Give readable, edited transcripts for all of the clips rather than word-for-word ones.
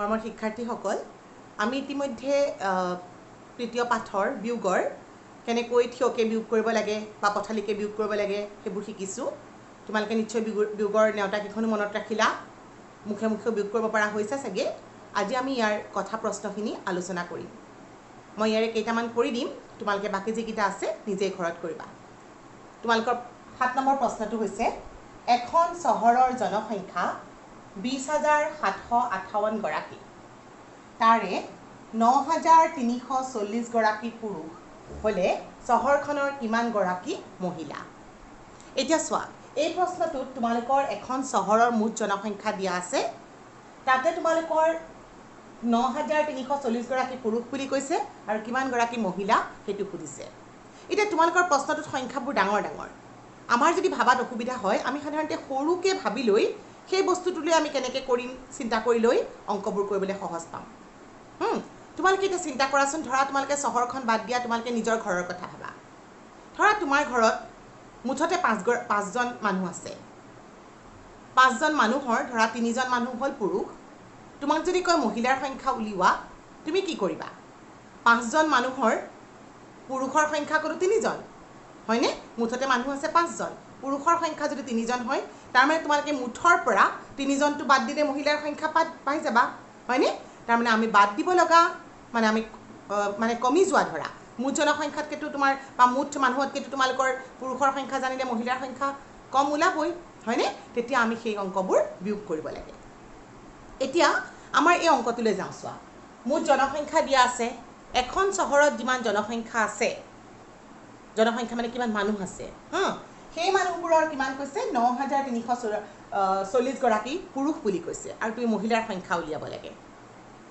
মৰমৰ শিক্ষাৰ্থীসকল, আমি ইতিমধ্যে তৃতীয় পাঠৰ বিয়োগৰ কেনেকৈ থিয়কে বিয়োগ কৰিব লাগে বা পথালিকে বিয়োগ কৰিব লাগে সেইবোৰ শিকিছোঁ। তোমালোকে নিশ্চয় বিয়োগৰ নেওতাকেইখনো মনত ৰাখিলা, মুখে মুখে বিয়োগ কৰিব পৰা হৈছে চাগে। আজি আমি ইয়াৰ কথা প্ৰশ্নখিনি আলোচনা কৰিম। মই ইয়াৰে কেইটামান কৰি দিম, তোমালোকে বাকী যিকেইটা আছে নিজেই ঘৰত কৰিবা। তোমালোকৰ 7 নম্বৰ প্ৰশ্নটো হৈছে, এখন চহৰৰ জনসংখ্যা 20,758 গৰাকী, তাৰে 9,340 গৰাকী পুৰুষ হ'লে চহৰখনৰ কিমান গৰাকী মহিলা? এতিয়া চোৱা, এই প্ৰশ্নটোত তোমালোকৰ এখন চহৰৰ মুঠ জনসংখ্যা দিয়া আছে, তাতে তোমালোকৰ 9,340 গৰাকী পুৰুষ বুলি কৈছে আৰু কিমান গৰাকী মহিলা সেইটো সুধিছে। এতিয়া তোমালোকৰ প্ৰশ্নটোত সংখ্যাবোৰ ডাঙৰ ডাঙৰ। আমাৰ যদি ভাবাত অসুবিধা হয়, আমি সাধাৰণতে সৰুকৈ ভাবি লৈ সেই বস্তুটোলৈ আমি কেনেকৈ কৰিম চিন্তা কৰি লৈ অংকবোৰ কৰিবলৈ সহজ পাম। তোমালোকে এতিয়া চিন্তা কৰাচোন, ধৰা তোমালোকে চহৰখন বাদ দিয়া, তোমালোকে নিজৰ ঘৰৰ কথা ভাবা। ধৰা তোমাৰ ঘৰত মুঠতে 5জন মানুহ আছে। 5জন মানুহৰ ধৰা 3জন মানুহ হ'ল পুৰুষ। তোমাক যদি কয় মহিলাৰ সংখ্যা উলিওৱা, তুমি কি কৰিবা? 5জন মানুহৰ পুৰুষৰ সংখ্যা ক'লো 3জন, হয়নে? মুঠতে মানুহ আছে 5জন, পুৰুষৰ সংখ্যা যদি 3জন হয়, তাৰমানে তোমালোকে মুঠৰ পৰা 3জনটো বাদ দিলে মহিলাৰ সংখ্যা পাই যাবা, হয়নে? তাৰমানে আমি বাদ দিব লগা মানে কমি যোৱা, ধৰা মুঠ জনসংখ্যাতকৈতো তোমাৰ বা মুঠ মানুহতকৈতো তোমালোকৰ পুৰুষৰ সংখ্যা জানিলে মহিলাৰ সংখ্যা কম ওলাবই, হয়নে? তেতিয়া আমি সেই অংকবোৰ বিয়োগ কৰিব লাগে। এতিয়া আমাৰ এই অংকটোলৈ যাওঁ। চোৱা, মুঠ জনসংখ্যা দিয়া আছে। এখন চহৰত যিমান জনসংখ্যা আছে, জনসংখ্যা মানে কিমান মানুহ আছে, সেই মানুহবোৰৰ কিমান কৈছে? 9,340 গৰাকী পুৰুষ বুলি কৈছে, আৰু তুমি মহিলাৰ সংখ্যা উলিয়াব লাগে।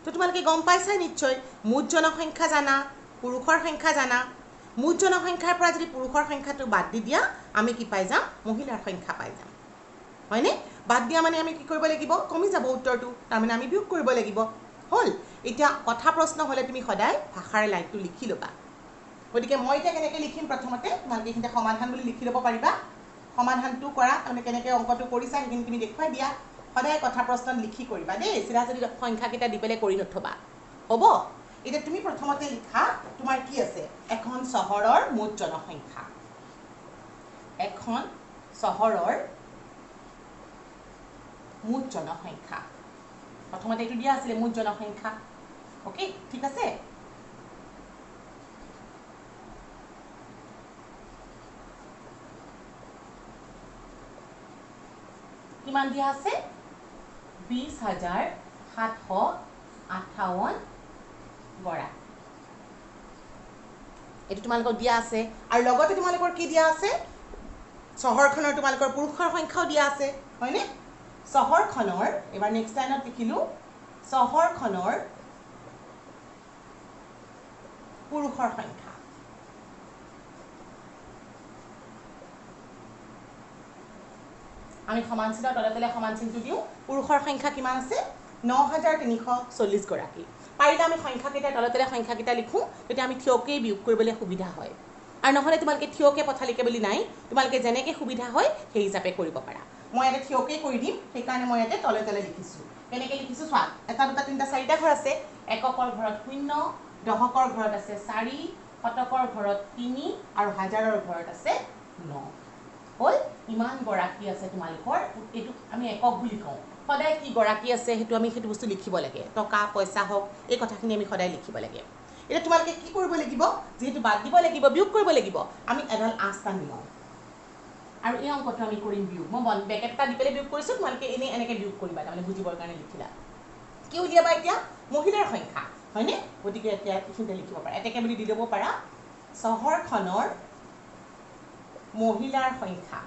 তো তোমালোকে গম পাইছাই নিশ্চয়, মুঠ জনসংখ্যা জানা, পুৰুষৰ সংখ্যা জানা। মুঠ জনসংখ্যাৰ পৰা যদি পুৰুষৰ সংখ্যাটো বাদ দি দিয়া, আমি কি পাই যাম? মহিলাৰ সংখ্যা পাই যাম, হয়নে? বাদ দিয়া মানে আমি কি কৰিব লাগিব? কমি যাব উত্তৰটো, তাৰমানে আমি বিয়োগ কৰিব লাগিব। হ'ল? এতিয়া কথা প্ৰশ্ন হ'লে তুমি সদায় ভাষাৰে লাইনটো লিখি ল'বা। গতিকে মই এতিয়া কেনেকৈ লিখিম, প্ৰথমতে তোমালোকে এইখিনিতে সমাধান বুলি লিখি ল'ব পাৰিবা। সমাধানটো কৰা, তাৰমানে কেনেকৈ অংকটো কৰিছা সেইখিনি তুমি দেখুৱাই দিয়া। সদায় কথা প্ৰশ্নত লিখি কৰিবা দেই, চিধা চিধি সংখ্যাকেইটা দি পেলাই কৰি নথবা, হ'ব? এতিয়া তুমি প্ৰথমতে লিখা, তোমাৰ কি আছে? এখন চহৰৰ মুঠ জনসংখ্যা। এখন চহৰৰ মুঠ জনসংখ্যা, প্ৰথমতে এইটো দিয়া আছিলে মুঠ জনসংখ্যা। অ'কে, ঠিক আছে? কিমান দিয়া আছে? 20,758 গৰাকী। এইটো তোমালোকৰ দিয়া আছে, আৰু লগতে তোমালোকৰ কি দিয়া আছে? চহৰখনৰ তোমালোকৰ পুৰুষৰ সংখ্যাও দিয়া আছে, হয়নে? চহৰখনৰ, এবাৰ নেক্সট লাইনত লিখিলোঁ, চহৰখনৰ পুৰুষৰ সংখ্যা। আমি সমান চিনৰ তলে তলে সমান চিনটো দিওঁ। পুৰুষৰ সংখ্যা কিমান আছে? 9,340 গৰাকী। পাৰিলে আমি সংখ্যাকেইটাৰ তলে তলে সংখ্যাকেইটা লিখোঁ, তেতিয়া আমি থিয়কেই বিয়োগ কৰিবলৈ সুবিধা হয়। আৰু নহ'লে তোমালোকে থিয়কে পথালিকে বুলি নাই, তোমালোকে যেনেকৈ সুবিধা হয় সেই হিচাপে কৰিব পাৰা। মই ইয়াতে থিয়কেই কৰি দিম, সেইকাৰণে মই ইয়াতে তলে তলে লিখিছোঁ। কেনেকৈ লিখিছোঁ চোৱা, 1, 2, 3, 4টা ঘৰ আছে। এককৰ ঘৰত 0, দশকৰ ঘৰত আছে 4, শতকৰ ঘৰত 3 আৰু হাজাৰৰ ঘৰত আছে 9। হ'ল? ইমান গৰাকী আছে তোমালোকৰ। এইটো আমি একক বুলি কওঁ। সদায় কি গৰাকী আছে সেইটো বস্তু লিখিব লাগে। টকা পইচা হওক, এই কথাখিনি আমি সদায় লিখিব লাগে। এতিয়া তোমালোকে কি কৰিব লাগিব? যিহেতু বাদ দিব লাগিব, বিয়োগ কৰিব লাগিব, আমি এডাল আঁচ টানি লওঁ, আৰু এই অংকটো আমি কৰিম বিয়োগ। মই বেকেট এটা দি পেলাই বিয়োগ কৰিছোঁ, তোমালোকে এনেকৈ বিয়োগ কৰিবা, তাৰমানে বুজিবৰ কাৰণে লিখিলা। কি উলিয়াবা এতিয়া? মহিলাৰ সংখ্যা, হয়নে? গতিকে এতিয়া এইখিনিতে লিখিব পাৰা, এতেকে বুলি দি ল'ব পাৰা, চহৰখনৰ মহিলাৰ সংখ্যা।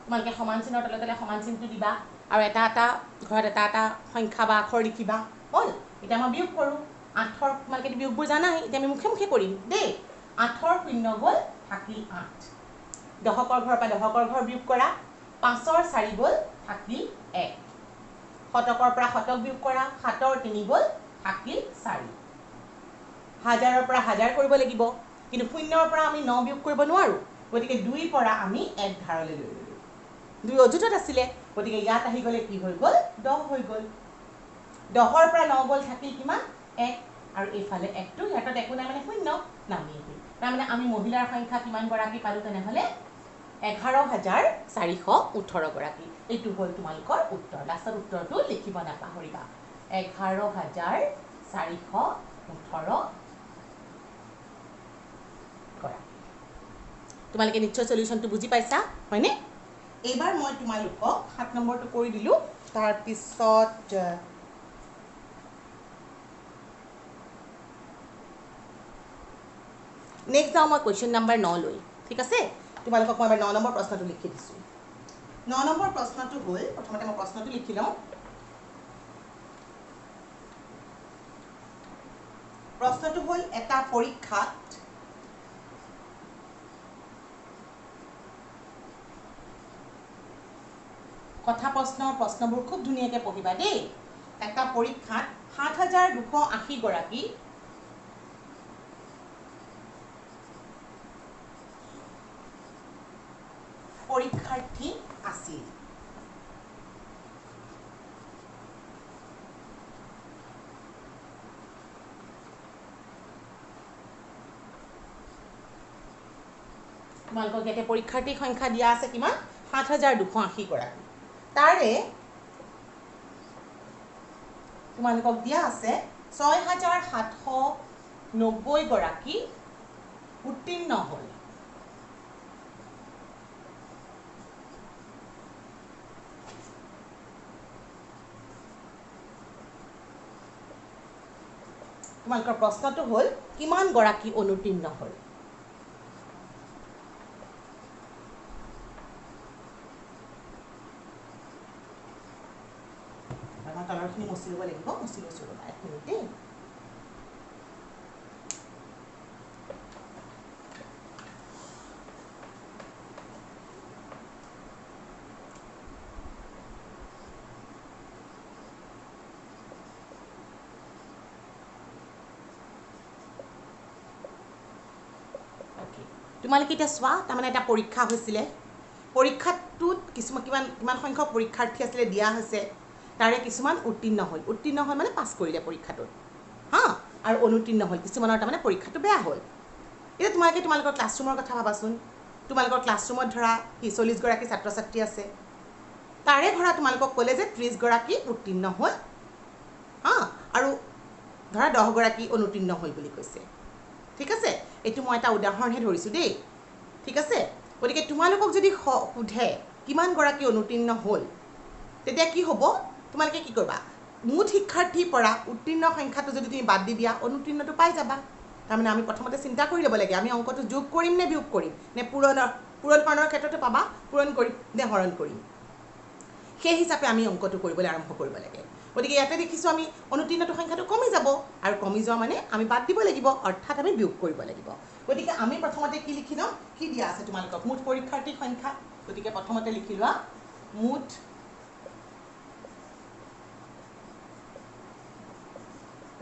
তোমালোকে সমান চিনৰ তলে তলে সমান চিনটো দিবা, আৰু এটা এটা ঘৰত এটা এটা সংখ্যা বা আখৰ লিখিবা। হ'ল? এতিয়া মই বিয়োগ কৰোঁ। 8ৰ, তোমালোকে বিয়োগবোৰ জানাই, এতিয়া আমি মুখে মুখে কৰিম দেই। 8ৰ 0 গ'ল, থাকিল 8। দশকৰ ঘৰৰ পৰা দশকৰ ঘৰ বিয়োগ কৰা। 5ৰ 4 গ'ল, থাকিল 1। শতকৰ পৰা শতক বিয়োগ কৰা। 7ৰ 3 গ'ল, থাকিল 4। হাজাৰৰ পৰা হাজাৰ কৰিব লাগিব, কিন্তু 0ৰ পৰা আমি 9 বিয়োগ কৰিব নোৱাৰোঁ, গতিকে 2ৰ পৰা আমি 1 ধাৰলৈ লৈ ল'লোঁ। 2 অযুতত আছিলে গতিকে ইয়াত আহি গ'লে কি হৈ গ'ল 10 হৈ গ'ল 10ৰ পৰা 9 গ'ল থাকিল কিমান 1 আৰু এইফালে 1টো ইয়াত একো নাই মানে শূন্য নামি আহিল তাৰমানে আমি মহিলাৰ সংখ্যা কিমান গৰাকী পালো তেনেহ'লে 11,418 গৰাকী এইটো হ'ল তোমালোকৰ উত্তৰ লাষ্টৰ উত্তৰটো লিখিব নাপাহৰিবা 11,418 গৰাকী তোমালোকে নিশ্চয় সলিউশনটো বুজি পাইছা হয়নে এইবাৰ মই তোমালোকক 7 নম্বৰটো কৰি দিলো তাৰ পিছত নেক্সট যাওঁ মই কুৱেশ্যন নম্বৰ 9 লৈ ঠিক আছে তোমালোকক মই এবাৰ 9 নম্বৰ প্ৰশ্নটো লিখি দিছোঁ 9 নম্বৰ প্ৰশ্নটো হ'ল প্ৰথমতে মই প্ৰশ্নটো লিখি লওঁ প্ৰশ্নটো হ'ল এটা পৰীক্ষাত কথা প্ৰশ্নবোৰ খুব ধুনীয়াকৈ পঢ়িবা দেই এটা পৰীক্ষাত 7,280 গৰাকী পৰীক্ষাৰ্থী আছিল তোমালোকক ইয়াতে পৰীক্ষাৰ্থীৰ সংখ্যা দিয়া আছে কিমান 7,280 গৰাকী তাৰে তোমালোকক দিয়া আছে 6,790 গৰাকী উত্তীৰ্ণ হ'ল তোমালোকৰ প্ৰশ্নটো হ'ল কিমান গৰাকী অনুত্তীৰ্ণ হ'ল আমাৰ তলৰখিনি মুচি ল'ব লাগিব মুচি লৈছোঁ ৰ'বা 1 মিনিট দেই তোমালোকে এতিয়া চোৱা তাৰমানে এটা পৰীক্ষা হৈছিলে পৰীক্ষাটোত কিমান সংখ্যক পৰীক্ষাৰ্থী আছিলে দিয়া হৈছে তাৰে কিছুমান উত্তীৰ্ণ হ'ল মানে পাছ কৰিলে পৰীক্ষাটোত হা আৰু অনুত্তীৰ্ণ হ'ল কিছুমানৰ তাৰমানে পৰীক্ষাটো বেয়া হ'ল এতিয়া তোমালোকৰ ক্লাছৰুমৰ কথা ভাবাচোন তোমালোকৰ ক্লাছৰুমত ধৰা 40 গৰাকী ছাত্ৰ ছাত্ৰী আছে তাৰে ধৰা তোমালোকক ক'লে যে 30 গৰাকী উত্তীৰ্ণ হ'ল হা আৰু ধৰা 10 গৰাকী অনুত্তীৰ্ণ হ'ল বুলি কৈছে ঠিক আছে এইটো মই এটা উদাহৰণহে ধৰিছোঁ দেই ঠিক আছে গতিকে তোমালোকক যদি সোধে কিমান গৰাকী অনুত্তীৰ্ণ হ'ল তেতিয়া কি হ'ব তোমালোকে কি কৰিবা মুঠ শিক্ষাৰ্থীৰ পৰা উত্তীৰ্ণ সংখ্যাটো যদি তুমি বাদ দি দিয়া অনুত্তীৰ্ণটো পাই যাবা তাৰমানে আমি প্ৰথমতে চিন্তা কৰি ল'ব লাগে আমি অংকটো যোগ কৰিম নে বিয়োগ কৰিম নে পূৰণকৰণৰ ক্ষেত্ৰতে পাবা পূৰণ কৰিম নে হৰণ কৰিম সেই হিচাপে আমি অংকটো কৰিবলৈ আৰম্ভ কৰিব লাগে গতিকে ইয়াতে দেখিছোঁ আমি অনুত্তীৰ্ণটো সংখ্যাটো কমি যাব আৰু কমি যোৱা মানে আমি বাদ দিব লাগিব অৰ্থাৎ আমি বিয়োগ কৰিব লাগিব গতিকে আমি প্ৰথমতে কি লিখি লওঁ কি দিয়া আছে তোমালোকক মুঠ পৰীক্ষাৰ্থীৰ সংখ্যা গতিকে প্ৰথমতে লিখি লোৱা মুঠ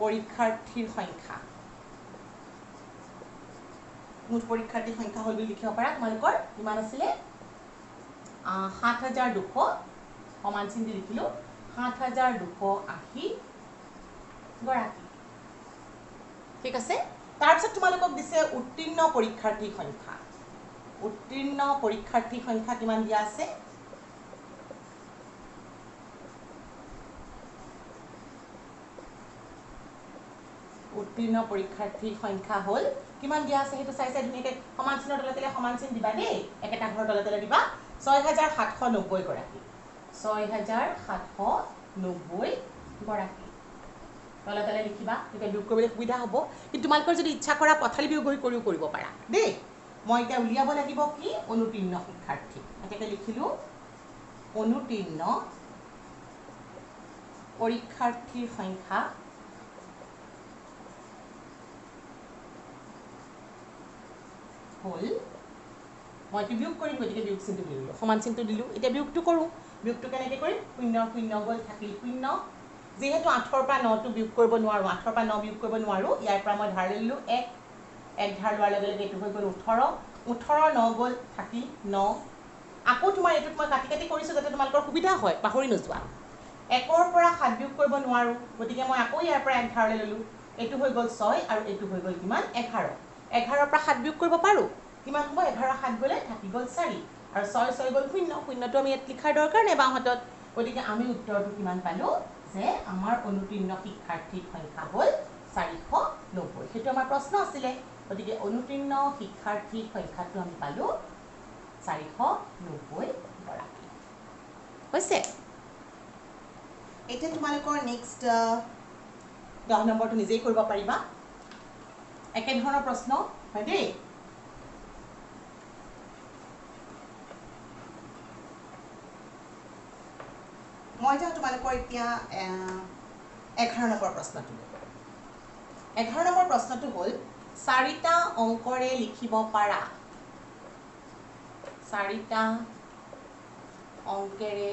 পৰীক্ষাৰ্থীৰ সংখ্যা মুঠ পৰীক্ষাৰ্থীৰ সংখ্যা হ'ল বুলি লিখিব পাৰা তোমালোকৰ কিমান আছিলে 7,200 সমান চিন দি লিখিলোঁ 7,280 গৰাকী ঠিক আছে তাৰপিছত তোমালোকক দিছে উত্তীৰ্ণ পৰীক্ষাৰ্থীৰ সংখ্যা কিমান দিয়া আছে উত্তীৰ্ণ পৰীক্ষাৰ্থীৰ সংখ্যা হ'ল কিমান দিয়া আছে সেইটো চাই ধুনীয়াকৈ সমান চিনৰ তলে তলে সমান চিন দিবা দেই একেটা ঘৰৰ তলে তলে দিবা 6,790 গৰাকী 6,790 গৰাকী তলে তলে লিখিবা তেতিয়া বিয়োগ কৰিবলৈ সুবিধা হ'ব কিন্তু তোমালোকৰ যদি ইচ্ছা কৰা পথালি বিয়োগ কৰিও কৰিব পাৰা দেই মই এতিয়া উলিয়াব লাগিব কি অনুত্তীৰ্ণ শিক্ষাৰ্থী এনেকৈ লিখিলোঁ অনুত্তীৰ্ণ পৰীক্ষাৰ্থীৰ সংখ্যা হ'ল মই এইটো বিয়োগ কৰিম গতিকে বিয়োগ চিনটো দিলোঁ সমান চিনটো দিলোঁ এতিয়া বিয়োগটো কৰোঁ বিয়োগটো কেনেকৈ কৰিম 0 গ'ল থাকিল 0 যেহেতু 8ৰ পৰা 9টো বিয়োগ কৰিব নোৱাৰোঁ 8ৰ পৰা 9 বিয়োগ কৰিব নোৱাৰোঁ ইয়াৰ পৰা মই ধাৰ লিলোঁ 1 ধাৰ লোৱাৰ লগে লগে এইটো হৈ গ'ল 18 9 গ'ল থাকিল 9 আকৌ তোমাৰ এইটোত মই কাটি কাটি কৰিছোঁ যাতে তোমালোকৰ সুবিধা হয়, পাহৰি নোযোৱা। 1ৰ পৰা 7 বিয়োগ কৰিব নোৱাৰোঁ, গতিকে মই আকৌ ইয়াৰ পৰা 11লৈ ল'লোঁ। এইটো হৈ গ'ল 6 আৰু এইটো হৈ গ'ল কিমান 11। 11ৰ পৰা 7 বিয়োগ কৰিব পাৰোঁ, কিমান হ'ব 11 7 গ'লে থাকি গ'ল 4 আৰু 6 6 গ'ল 0, 0টো আমি ইয়াত লিখাৰ দৰকাৰ নাই বাওঁ হাতত, গতিকে আমি উত্তৰটো কিমান পালোঁ যে আমাৰ অনুতীৰ্ণ শিক্ষাৰ্থীৰ সংখ্যা হ'ল 490। সেইটো আমাৰ প্ৰশ্ন আছিলে, গতিকে অনুতীৰ্ণ শিক্ষাৰ্থীৰ সংখ্যাটো আমি পালোঁ 490 গৰাকী। হৈছে? এতিয়া তোমালোকৰ নেক্সট 10 নম্বৰটো নিজেই কৰিব পাৰিবা, একেধৰণৰ প্ৰশ্ন হয় দেই। মই যাওঁ তোমালোকৰ এতিয়া 11 নম্বৰ প্ৰশ্নটো। 11 নম্বৰ প্ৰশ্নটো হ'ল 4টা অংকৰে লিখিব পাৰা, 4টা অংকেৰে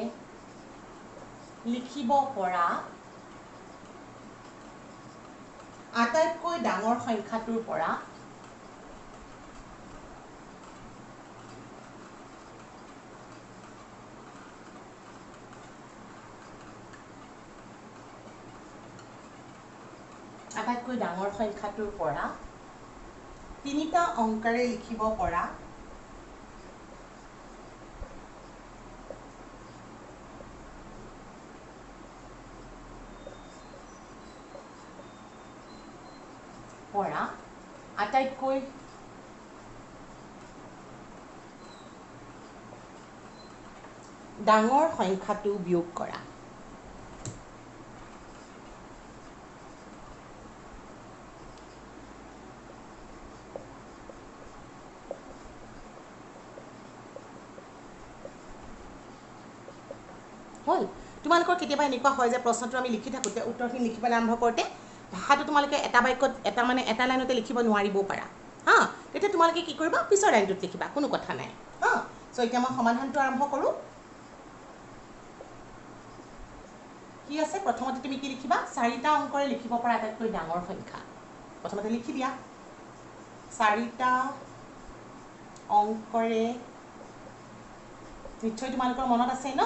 লিখিব পৰা আটাইতকৈ ডাঙৰ সংখ্যাটোৰ পৰা আটাইতকৈ ডাঙৰ সংখ্যাটোৰ পৰা 3টা অংকেৰে লিখিব পৰা আটাইতকৈ ডাঙৰ সংখ্যাটো বিয়োগ কৰা। হ'ল? তোমালোকৰ কেতিয়াবা এনেকুৱা হয় যে প্ৰশ্নটো আমি লিখি থাকোঁতে উত্তৰখিনি লিখিবলৈ আৰম্ভ কৰোঁতে ভাষাটো তোমালোকে এটা বাক্যত এটা লাইনতে লিখিব নোৱাৰিবও পাৰা, হা? তেতিয়া তোমালোকে কি কৰিবা, পিছৰ লাইনটোত লিখিবা, কোনো কথা নাই, হা? চ' এতিয়া মই সমাধানটো আৰম্ভ কৰোঁ। কি আছে, প্ৰথমতে তুমি কি লিখিবা, 4টা অংকৰে লিখিব পৰা আটাইতকৈ ডাঙৰ সংখ্যা। প্ৰথমতে লিখি দিয়া, 4টা অংকৰে, নিশ্চয় তোমালোকৰ মনত আছে ন,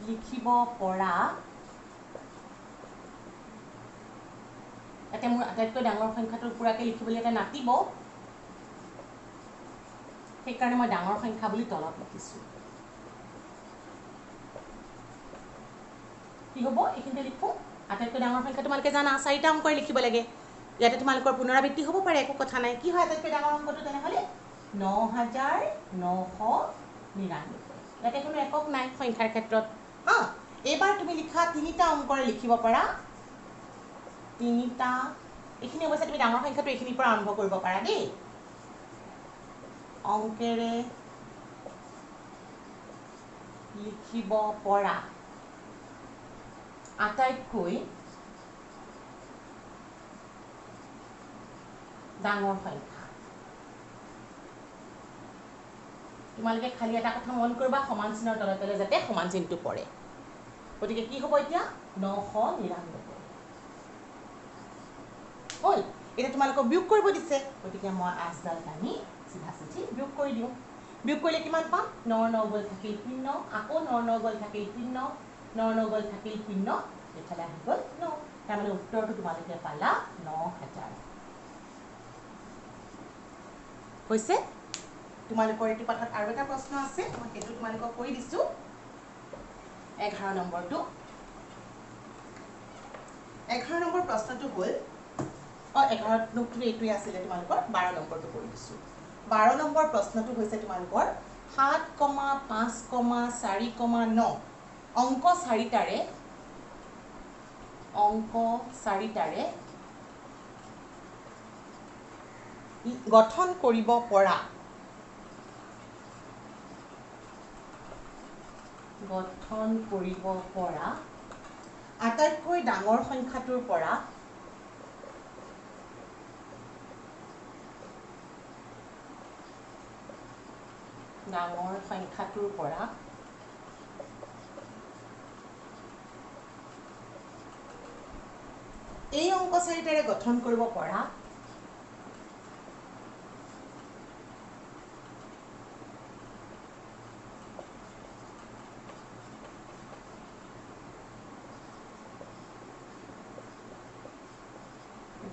লিখিব পৰা, এতিয়া মোৰ আটাইতকৈ ডাঙৰ সংখ্যাটোৰ পুৰাকৈ লিখিবলৈ এটা নাটিব, সেইকাৰণে মই ডাঙৰ সংখ্যা বুলি তলত লিখিছোঁ। কি হ'ব, এইখিনিতে লিখোঁ, আটাইতকৈ ডাঙৰ সংখ্যা তোমালোকে জানা 4টা অংকৰে লিখিব লাগে। ইয়াতে তোমালোকৰ পুনৰাবৃত্তি হ'ব পাৰে, একো কথা নাই। কি হয় আটাইতকৈ ডাঙৰ অংকটো তেনেহ'লে 9999। ইয়াতে কোনো একক নাই সংখ্যাৰ ক্ষেত্ৰত, হা? এইবাৰ তুমি লিখা 3টা অংকৰে লিখিব পাৰা 3টা, এইখিনি অৱশ্যে তুমি ডাঙৰ সংখ্যাটো এইখিনিৰ পৰা আৰম্ভ কৰিব পাৰা দেই, অংকেৰে লিখিব পৰা আটাইতকৈ ডাঙৰ সংখ্যা। তোমালোকে খালি এটা কথা মন কৰিবা, সমান চিনৰ তলে তলে যাতে সমান চিনটো পৰে। গতিকে কি হ'ব এতিয়া 999। হ'ল? এতিয়া তোমালোকক বিয়োগ কৰিব দিছে, গতিকে মই আচডাল টানি চিধা চিধি বিয়োগ কৰি দিওঁ। বিয়োগ কৰিলে কিমান পাম, 9 9 গ'ল থাকিল 0, আকৌ 9 9 গ'ল থাকিল 0, 9 9 গ'ল থাকিল 0, এইফালে আহি গ'ল 9। তাৰমানে উত্তৰটো তোমালোকে পালা 9000। হৈছে? তোমালোকৰ এইটো পাঠত আৰু এটা প্ৰশ্ন আছে, মই সেইটো তোমালোকক কৈ দিছোঁ, 11 নম্বৰটো। 11 নম্বৰ প্ৰশ্নটো হ'ল, 11 নম্বৰটো এইটোৱে আছিলে তোমালোকৰ, 12 নম্বৰটো কৰি দিছোঁ। 12 নম্বৰ প্ৰশ্নটো হৈছে তোমালোকৰ 7, 5, 4, 9 অংক 4টাৰে গঠন কৰিব পৰা আটাইতকৈ ডাঙৰ সংখ্যাটোৰ পৰা এই অংক 4টাৰে গঠন কৰিব পৰা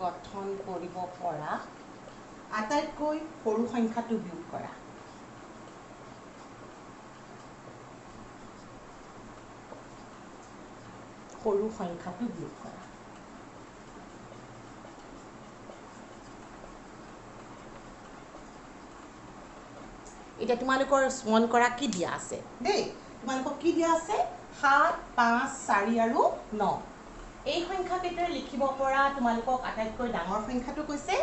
গঠন কৰিব পৰা আটাইতকৈ সৰু সংখ্যাটো বিয়োগ কৰা সৰু সংখ্যাটো বিয়োগ কৰা এটা তোমালোকৰ মন কৰা কি দিয়া আছে দেই তোমালোকক কি দিয়া আছে 7 5 4 আৰু 9 এই সংখ্যা কেইটাৰ লিখিব পৰা তোমালোকক আটাইতকৈ ডাঙৰ সংখ্যাটো কৈছে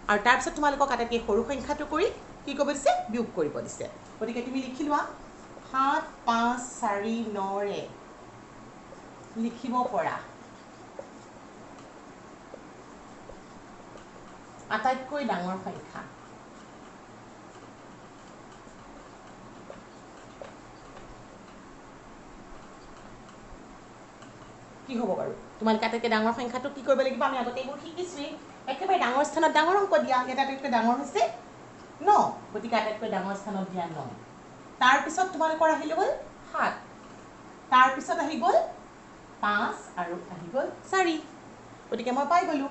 আৰু তাৰ পিছত তোমালোকক আটাইতকৈ সৰু সংখ্যাটো কৰি কি কৰিব দিছে বিয়োগ কৰিব দিছে গতিকে তুমি লিখি লোৱা 7 5 4 9 ৰে লিখিব পৰা আটাইতকৈ ডাঙৰ সংখ্যা কি হ'ব বাৰু তোমালোকে আটাইতকৈ ডাঙৰ সংখ্যাটো কি কৰিব লাগিব আমি আগতে এইবোৰ শিকিছোৱেই একেবাৰে ডাঙৰ স্থানত ডাঙৰ অংক দিয়া এটা আটাইতকৈ ডাঙৰ হৈছে 9 গতিকে আটাইতকৈ ডাঙৰ স্থানত দিয়া 9 তাৰ পিছত তোমালোকৰ আহিল গ'ল 7 তাৰ পিছত আহি গ'ল 5 আৰু আহি গ'ল 4 গতিকে মই পাই গ'লো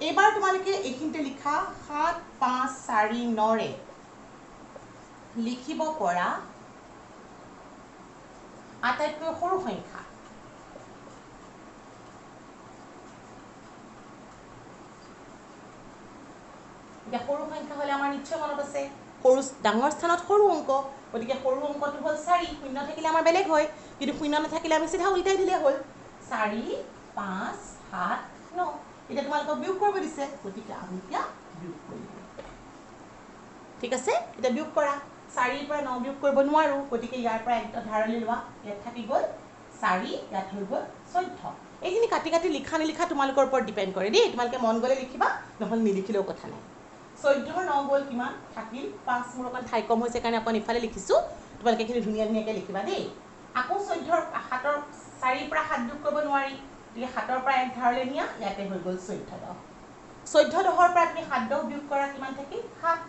এইবাৰ তোমালোকে এইখিনিতে লিখা 7 5 4 9 ৰে লিখিব পৰা আটাইতকৈ সৰু সংখ্যা এতিয়া সৰু সংখ্যা হলে আমাৰ নিশ্চয় মনত আছে সৰু ডাঙৰ স্থানত সৰু অংক গতিকে সৰু অংকটো হ'ল 4 শূন্য থাকিলে আমাৰ বেলেগ হয় কিন্তু শূন্য নাথাকিলে আমি সিধা উল্টাই দিলে হ'ল 4 5 7 9 এটা তোমালোকক বিয়োগ কৰিব দিছে গতিকে আমি এতিয়া বিয়োগ কৰিম ঠিক আছে এটা বিয়োগ কৰা 4 ৰ পৰা 9 বিয়োগ কৰিব নোৱাৰো গতিকে ইয়াৰ পৰা একটা ধাৰলৈ লোৱা ইয়াত থাকি গ'ল 4 ইয়াত হৈ গ'ল 14 এইখিনি কাটি কাটি লিখা নিলিখা তোমালোকৰ ওপৰত ডিপেন্ড কৰে দেই তোমালোকে মন গলে লিখিবা নহলে নিলিখিলেও কথা নাই 14 ৰ 9 গ'ল কিমান থাকিল 5 মোৰ অকণ ঠাই কম হৈছে কাৰণে অকণ ইফালে লিখিছো তোমালোকে এইখিনি ধুনীয়া ধুনীয়াকৈ লিখিবা দেই আকৌ 14 ৰ 7 ৰ 4 ৰ পৰা 7 বিয়োগ কৰিব নোৱাৰি গতিকে 7 ৰ পৰা 1 ধাৰলৈ নিয়া ইয়াতে হৈ গ'ল 14 14 ৰ পৰা তুমি 7 বিয়োগ কৰা কিমান থাকিল 7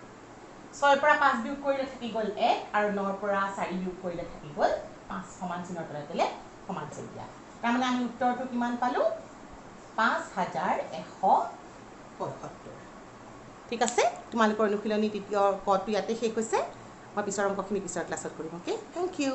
6 ৰ পৰা 5 বিয়োগ কৰিলে থাকি গ'ল 1 আৰু 9 ৰ পৰা 4 বিয়োগ কৰিলে থাকি গ'ল 5 সমান চিহ্নৰ তলে তলে সমান চিহ্ন দিয়া তাৰমানে আমি উত্তৰটো কিমান পালো 5175 ঠিক আছে তোমালোকৰ অনুশীলনী তৃতীয় কটো ইয়াতে শেষ হৈছে মই পিছৰ অংকখিনি পিছৰ ক্লাছত কৰিম ওকে থ্যাংক ইউ